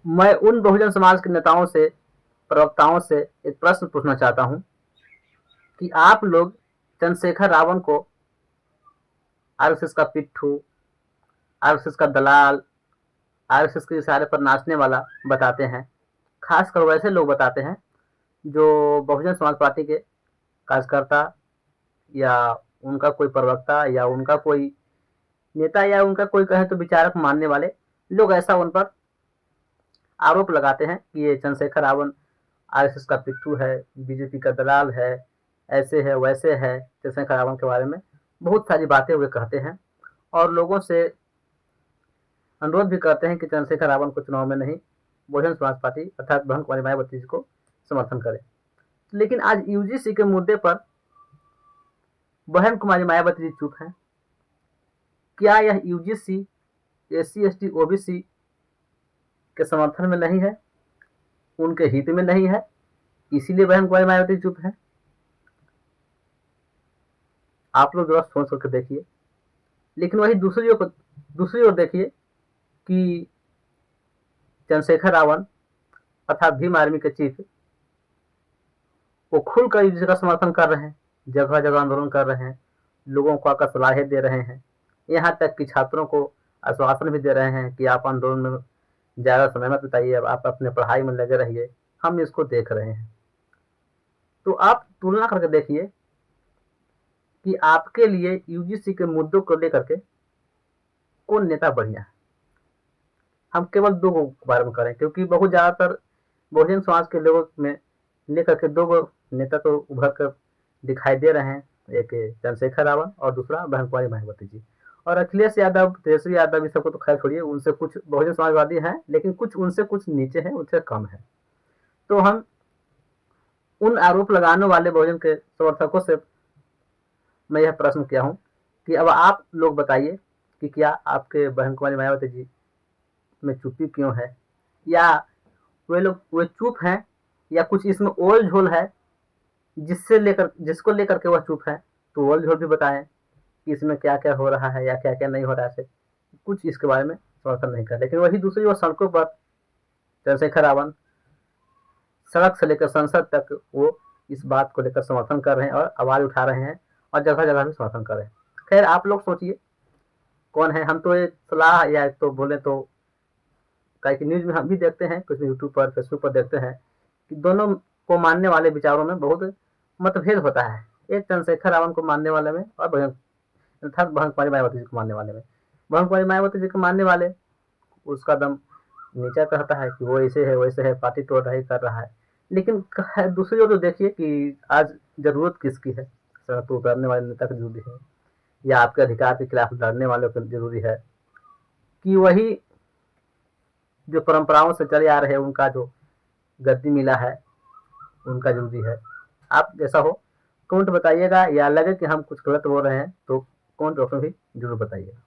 मैं उन बहुजन समाज के नेताओं से, प्रवक्ताओं से एक प्रश्न पूछना चाहता हूं कि आप लोग चंद्रशेखर रावण को आरएसएस का पिट्ठू, आरएसएस का दलाल, आरएसएस के इशारे पर नाचने वाला बताते हैं। खासकर वैसे लोग बताते हैं जो बहुजन समाज पार्टी के कार्यकर्ता या उनका कोई प्रवक्ता या उनका कोई नेता या उनका कोई कहे तो विचारक मानने वाले लोग ऐसा उन पर आरोप लगाते हैं कि ये चंद्रशेखर रावण आरएसएस का पिट्ठू है, बीजेपी का दलाल है, ऐसे है वैसे है। चंद्रशेखर रावण के बारे में बहुत सारी बातें वे कहते हैं और लोगों से अनुरोध भी करते हैं कि चंद्रशेखर रावण को चुनाव में नहीं, बहुजन समाज पार्टी अर्थात बहन कुमारी मायावती जी को समर्थन करें। लेकिन आज यूजीसी के मुद्दे पर बहन कुमारी मायावती जी चुप हैं। क्या यह यूजीसी एससी एसटी ओबीसी के समर्थन में नहीं है, उनके हित में नहीं है, इसीलिए बहन कुमारी मायावती चुप है? आप लोग जरा सोच करके देखिए। लेकिन वही दूसरी ओर देखिए कि चंद्रशेखर रावण अर्थात भीम आर्मी के चीफ वो खुलकर यूजीसी का समर्थन कर रहे हैं, जगह जगह आंदोलन कर रहे हैं, लोगों को आकर सलाहें दे रहे हैं, यहाँ तक कि छात्रों को आश्वासन भी दे रहे हैं कि आप आंदोलन में ज़्यादा समय मत बिताइए, आप अपने पढ़ाई में लगे रहिए, हम इसको देख रहे हैं। तो आप तुलना करके देखिए कि आपके लिए यूजीसी के मुद्दों को लेकर के कौन नेता बढ़िया है। हम केवल दो को बारे में करें क्योंकि बहुत ज़्यादातर बहुजन समाज के लोगों में लेकर के दो नेता तो उभर कर दिखाई दे रहे हैं, एक चंद्रशेखर रावण और दूसरा बहन कुमारी मायावती जी। और अखिलेश यादव, तेजस्वी यादव, इस सबको तो खैर छोड़िए, उनसे कुछ बहुजन समाजवादी हैं लेकिन कुछ उनसे कुछ नीचे हैं, उनसे कम है। तो हम उन आरोप लगाने वाले बहुजन के समर्थकों से मैं यह प्रश्न किया हूँ कि अब आप लोग बताइए कि क्या आपके बहन कुमारी मायावती जी में चुप्पी क्यों है, या वे चुप हैं, या कुछ इसमें ओल झोल है जिसको लेकर के वह चुप है। तो ओल झोल भी बताएं कि इसमें क्या क्या हो रहा है या क्या क्या नहीं हो रहा है, कुछ इसके बारे में समर्थन नहीं कर। लेकिन वही दूसरी ओर सड़कों पर चंद्रशेखर रावण सड़क से लेकर संसद तक वो इस बात को लेकर समर्थन कर रहे हैं और आवाज उठा रहे हैं और जगह जगह भी समर्थन कर रहे हैं। खैर आप लोग सोचिए कौन है। हम तो एक सलाह या एक तो बोले तो कई न्यूज में हम भी देखते हैं, कुछ यूट्यूब पर फेसबुक पर देखते हैं कि दोनों को मानने वाले विचारों में बहुत मतभेद होता है। एक चंद्रशेखर रावण को मानने वाले में और अर्थात बहन कुमारी मायावती जी को मानने वाले में। बहन कुमारी मायावती जी को मानने वाले उसका दम नीचा कहता है कि वो ऐसे है वैसे है, पार्टी तोड़ रही कर रहा है। लेकिन दूसरी ओर तो देखिए कि आज जरूरत किसकी है, सड़क पर उतरने वाले नेता की जरूरी है या आपके अधिकार के खिलाफ लड़ने वालों की जरूरी है, कि वही जो परंपराओं से चले आ रहे हैं उनका जो गद्दी मिला है उनका जरूरी है। आप जैसा हो कमेंट बताइएगा, या लगे कि हम कुछ गलत बोल रहे हैं तो कमेंट बॉक्स में भी जरूर बताइएगा।